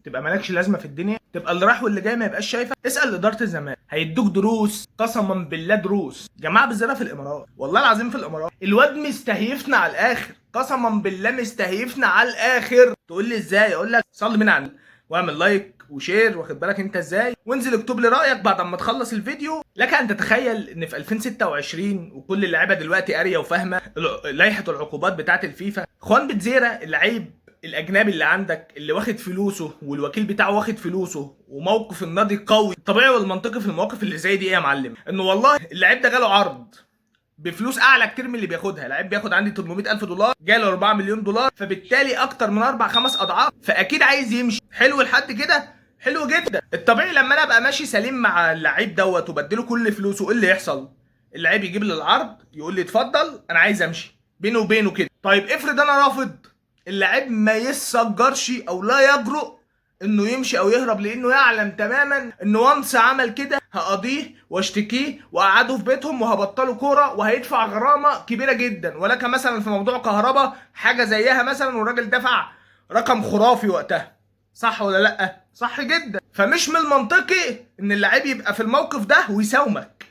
تبقى مالكش لازمه في الدنيا، تبقى اللي راح واللي جاي ما يبقاش شايفك. اسال اداره الزمالك هيدوك دروس، قسما بالله دروس. جماعه بالذات في الامارات، والله العظيم في الامارات الواد مستهيفنا على الاخر، قسما بالله مستهيفنا على الاخر. تقول لي ازاي؟ اقول لك صلي من على واعمل لايك وشير، واخد بالك انت ازاي، وانزل اكتب لي رايك بعد ما تخلص الفيديو. لك ان تتخيل ان في 2026 وكل اللعيبه دلوقتي قاريه وفاهمه لائحه العقوبات بتاعه الفيفا. خوان بتزيرا اللعيب الاجنبي اللي عندك اللي واخد فلوسه والوكيل بتاعه واخد فلوسه وموقف النادي قوي، الطبيعي والمنطقي في المواقف اللي زي دي ايه يا معلم؟ انه والله اللعيب ده جاله عرض بفلوس اعلى كتير من اللي بياخدها. لعيب بياخد عندي 800,000 دولار، جاله 4 مليون دولار، فبالتالي اكتر من 4 5 اضعاف، فاكيد عايز يمشي. حلو لحد كده؟ حلو جدا. الطبيعي لما انا ابقى ماشي سليم مع اللعيب دوت وبديله كل فلوسه، ايه اللي يحصل؟ اللعيب يجيب لي العرض يقول لي اتفضل انا عايز امشي، بينه وبينه كده. طيب افرض انا رافض، اللعيب ما يسجرش او لا يجرؤ انه يمشي او يهرب، لانه يعلم تماما انه وانس عمل كده هقضيه واشتكيه واقعده في بيتهم وهبطله كوره وهيدفع غرامه كبيره جدا. ولك مثلا في موضوع كهربا حاجه زيها مثلا، والراجل دفع رقم خرافي وقتها، صح ولا لا؟ صح جدا. فمش من المنطقي ان اللعيب يبقى في الموقف ده ويساومك،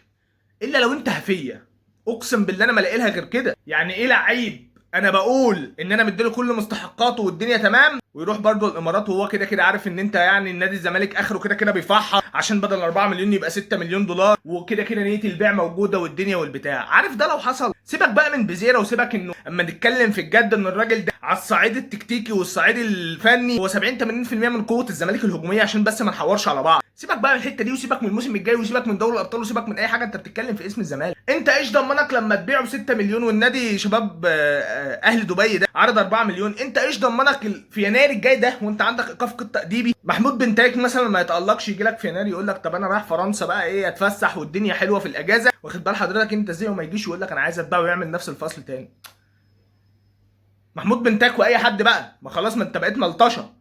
الا لو انت هفيه. اقسم بالله انا ما لاقي لها غير كده. يعني ايه لعيب انا بقول ان انا مديله كل مستحقاته والدنيا تمام، ويروح برضه الامارات وهو كده كده عارف ان انت يعني النادي الزمالك اخره كده كده بيفحر عشان بدل 4 مليون يبقى 6 مليون دولار، وكده كده نيه البيع موجوده والدنيا والبتاع. عارف ده لو حصل؟ سيبك بقى من بزيره، وسيبك انه اما نتكلم في الجد ان الراجل ده على الصعيد التكتيكي والصعيد الفني هو 70 80% من قوه الزمالك الهجوميه، عشان بس ما نحورش على بعض. سيبك بقى من الحته دي، وسيبك من الموسم الجاي، وسيبك من دوري الابطال، وسيبك من اي حاجه. انت بتتكلم في اسم الزمالك. انت ايش ضمنك لما تبيعه 6 مليون والنادي شباب اهل دبي ده عرض 4 مليون؟ انت ايش ضمنك في يناير الجاي ده وانت عندك ايقاف قيد تاديبي؟ محمود بن تايك مثلا ما يتالقش يجي لك في يناير يقول لك طب انا رايح فرنسا بقى ايه اتفسح والدنيا حلوه في الاجازه، واخد بال حضرتك انت ازاي؟ وما يجيش يقول لك انا عايز اتباع ويعمل نفس الفصل تاني. محمود بن تايك واي حد بقى، ما خلاص ما انت بقيت ملطشه.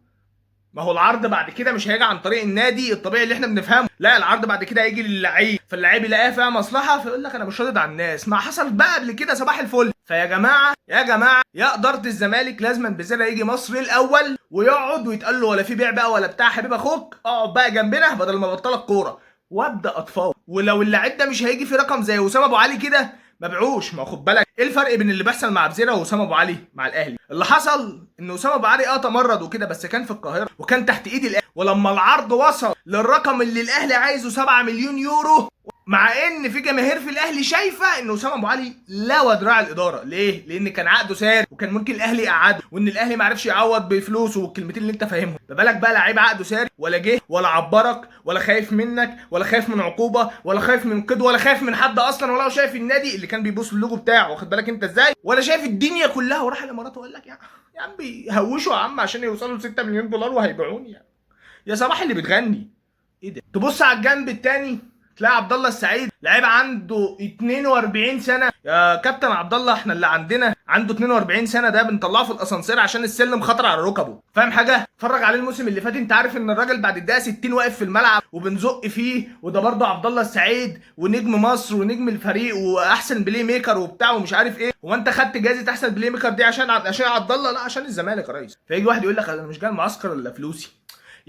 ما هو العرض بعد كده مش هيجي عن طريق النادي الطبيعي اللي احنا بنفهمه، لا العرض بعد كده هيجي للعيب، فاللعيب يلاقيها فيها مصلحه فيقول لك انا مش راضي عن الناس. ما حصل بقى قبل كده صباح الفل. فيا جماعه يا جماعه يا اداره الزمالك، لازما بزيرة يجي مصر الاول ويقعد ويتقال له ولا في بيع بقى ولا بتاع، حبيب اخوك اقعد بقى جنبنا بدل ما بطلك كوره، وابدا اتفاوض. ولو اللعيب ده مش هيجي في رقم زي وسام ابو علي كده ما بيعوش. ما خد بالك ايه الفرق بين اللي بيحصل مع بزيرة واسامه ابو علي مع الاهلي؟ اللي حصل ان اسامه ابو علي تمرد وكده، بس كان في القاهره وكان تحت ايد الاهلي، ولما العرض وصل للرقم اللي الاهلي عايزه 7 مليون يورو، مع ان في جماهير في الاهلي شايفه ان اسامه ابو علي لا دراع الاداره. ليه؟ لان كان عقده ساري وكان ممكن الاهلي يقعده، وان الاهلي ما عرفش يعوض بفلوسه والكلمتين اللي انت فاهمهم. ما بالك بقى لعيب عقده ساري ولا جه ولا عبرك ولا خايف منك ولا خايف من عقوبه ولا خايف من قيد ولا خايف من حد اصلا، ولا هو شايف النادي اللي كان بيبص اللوجو بتاعه، واخد بالك انت ازاي، ولا شايف الدنيا كلها، وراح الامارات وقال لك يا عم بيهوشوا يا عم عشان يوصلوا ل 6 مليون دولار وهيبيعوني يعني. يا صباح اللي بتغني ايه ده؟ تبص على الجنب الثاني تلاقي عبد الله السعيد لعيب عنده 42 سنه. يا كابتن عبد الله احنا اللي عندنا عنده 42 سنه ده بنطلعه في الاسانسير عشان السلم خطر على ركبه، فاهم حاجه؟ اتفرج عليه الموسم اللي فات، انت عارف ان الراجل بعد الدقيقه 60 واقف في الملعب وبنزق فيه، وده برضه عبد الله السعيد ونجم مصر ونجم الفريق واحسن بلاي ميكر وبتاع ومش عارف ايه. هو انت خدت جائزه احسن بلاي ميكر دي عشان عبد الله؟ لا عشان الزمالك يا ريس. فيجي واحد يقول لك انا مش جاي المعسكر الا فلوسي.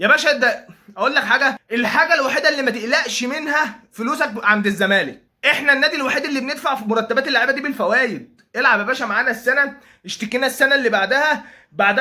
يا باشا ده اقول لك حاجه، الحاجه الوحيده اللي ما تقلقش منها فلوسك عند الزمالك. احنا النادي الوحيد اللي بندفع في مرتبات اللعيبه دي بالفوائد. العب يا باشا معانا السنه، اشتكينا السنه اللي بعدها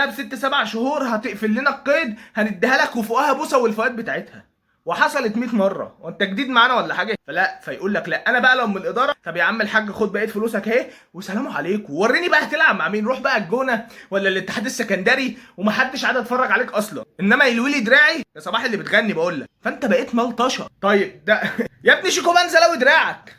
بست 7 شهور هتقفل لنا القيد هنديها لك وفوقها بوسه والفوائد بتاعتها. وحصلت 100 مره، وانت جديد معانا ولا حاجه؟ فلا، فيقول لك لا انا بقى لو من الاداره، طب يا عم الحاج خد بقيه فلوسك اهي وسلام عليكم، وريني بقى هتلعب مع مين، روح بقى الجونه ولا الاتحاد السكندري ومحدش عاد يتفرج عليك اصلا، انما يلوي دراعي يا صباح اللي بتغني بقول لك. فانت بقيت ملطشه. طيب ده يا ابني شيكو بنزا لو دراعك،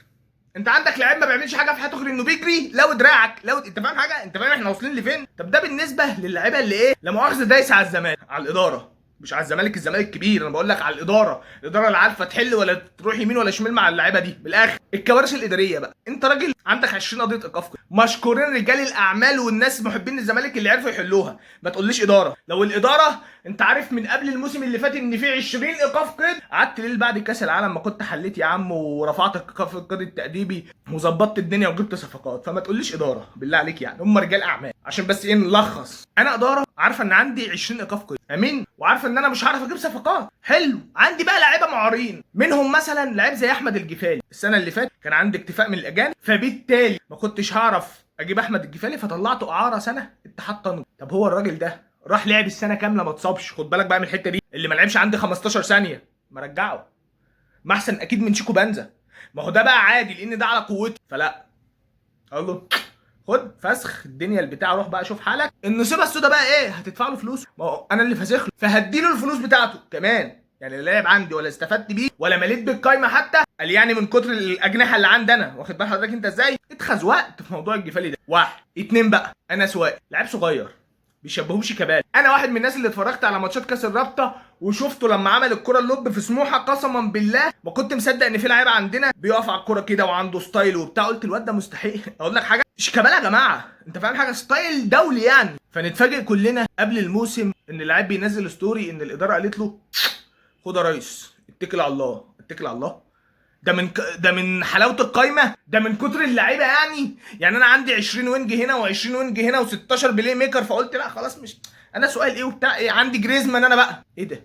انت عندك لعيب ما بيعملش حاجه في حياته غير انه بيجري، لو دراعك لو انت فاهم حاجه، انت فاهم احنا واصلين لفين؟ طب ده بالنسبه للعيبه اللي ايه لا مؤاخذه دايسه على الزمالك، على الاداره، مش على الزمالك. الزمالك كبير، انا بقول لك على الاداره اللي عارفه تحل ولا تروح يمين ولا شمال مع اللعيبه دي. بالاخر الكوارث الاداريه بقى، انت راجل عندك 20 قضيه ايقاف، مشكورين رجال الاعمال والناس محبين الزمالك اللي عرفوا يحلوها. ما تقوليش اداره. لو الاداره انت عارف من قبل الموسم اللي فات ان في 20 ايقاف قيد، قعدت ليل بعد كاس العالم ما كنت حليت يا عم ورفعت القيد التاديبي وظبطت الدنيا وجبت صفقات. فما تقوليش اداره بالله عليك، يعني هم رجال اعمال عشان بس ايه نلخص، انا اداره عارفه ان عندي 20 ايقاف قيد امين، وعارفه ان انا مش هعرف اجيب صفقات حلو. عندي بقى لعيبه معارين، منهم مثلا لعيب زي احمد الجفالي. السنه اللي فاتت كان عندي اكتفاء من الاجانب، فبالتالي ما كنتش هعرف اجيب احمد الجفالي، فطلعته اعاره سنه اتحاد قانون. طب هو الراجل ده راح لعب السنه كامله ما اتصابش، خد بالك بقى من الحته دي، اللي ما لعبش عندي 15 ثانيه ما رجعه، ما احسن اكيد من شيكو بنزا. ما هو ده بقى عادي لان ده على قوتي، فلا اقول له خد فسخ الدنيا البتاع، روح بقى شوف حالك. النصيبه السودا بقى ايه؟ هتدفع له فلوس، ما هو انا اللي فاسخ له، فهديله الفلوس بتاعته كمان. يعني لا لعب عندي ولا استفدت بيه ولا مليت بالقايمه حتى، قال يعني من كتر الاجنحه اللي عندي انا، واخد بال حضرتك انت ازاي؟ اتخذ وقت في موضوع الجفالي ده. واحد اتنين بقى، انا سواق لعيب صغير بيشبهوه شيكابالا. انا واحد من الناس اللي اتفرجت على ماتشات كاس الرابطه وشفته لما عمل الكره اللوب في سموحه، قسما بالله ما كنت مصدق ان في لعيب عندنا بيقف على الكره كده وعنده ستايل وبتاع. قلت الواد ده مستحيل. اقول لك حاجه، شيكابالا يا جماعه انت فاهم حاجه، ستايل دولي يعني. فنتفاجئ كلنا قبل الموسم ان اللاعب بينزل ستوري ان الاداره قالت له خد يا ريس اتكل على الله، اتكل على الله. ده من حلاوه القايمه، ده من كتر اللعيبه يعني انا عندي 20 وينج هنا و20 وينج هنا و16 بلاي ميكر، فقلت لا خلاص مش انا سؤال ايه وبتاع ايه، عندي جريزمان انا بقى ايه ده.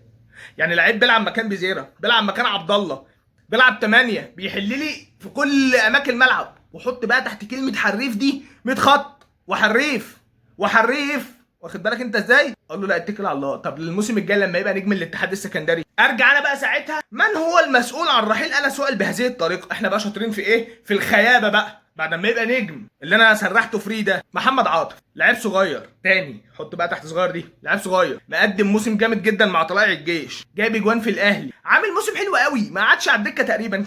يعني لعيب بيلعب مكان بيزيرا، بيلعب مكان عبد الله، بيلعب 8 بيحل لي في كل اماكن الملعب، وحط بقى تحت كلمه حريف دي 100 خط، وحريف وحريف، واخد بالك انت ازاي؟ اقول له لا اتكل على الله. طب الموسم الجاي لما يبقى نجم الاتحاد السكندري ارجع انا بقى ساعتها، من هو المسؤول عن رحيل انا سؤال بهذه الطريقه؟ احنا بقى شاطرين في ايه؟ في الخيابه بقى بعد ما يبقى نجم. اللي انا سرحته فري ده محمد عاطف، لعيب صغير تاني، حط بقى تحت صغير دي، لعيب صغير مقدم موسم جامد جدا مع طلائع الجيش، جايب اجوان في الاهلي، عامل موسم حلو قوي، ما قعدش على الدكه تقريبا،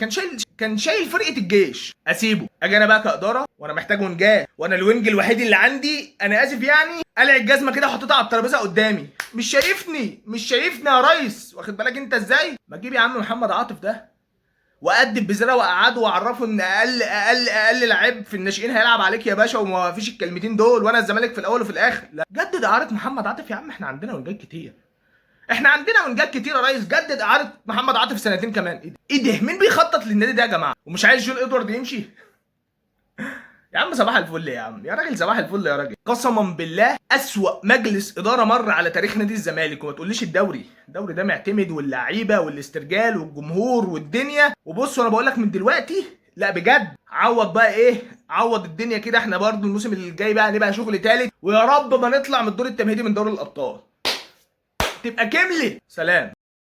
كان شايل فرقه الجيش. اسيبه اجي انا بقى كاداره وانا محتاج ونجاه، وانا الوينج الوحيد اللي عندي، انا اسف يعني، قلع الجزمه كده وحطيتها على الترابيزه قدامي، مش شايفني يا ريس، واخد بالك انت ازاي؟ ما تجيب يا عم محمد عاطف ده وادب بزياده واقعده واعرفه ان اقل لعيب في الناشئين هيلعب عليك يا باشا، وما فيش الكلمتين دول، وانا الزمالك في الاول وفي الاخر. لا جدد اعاره محمد عاطف يا عم، احنا عندنا ونجات كتير، يا ريس، جدد اعاره محمد عاطف سنتين كمان. ايه ده؟ مين بيخطط للنادي ده يا جماعه ومش عايز جون ادوارد يمشي؟ يا عم صباح الفل يا عم، يا راجل صباح الفل يا راجل. قسما بالله اسوأ مجلس اداره مر على تاريخ نادي الزمالك، وما تقوليش الدوري ده معتمد، واللعيبه والاسترجال والجمهور والدنيا. وبص انا بقول لك من دلوقتي، لا بجد عوض بقى ايه، عوض الدنيا كده. احنا برضو الموسم اللي جاي بقى هنبقى شغل تالت، ويا رب ما نطلع من الدور التمهيدي من دوري الابطال، تبقى كملت. سلام.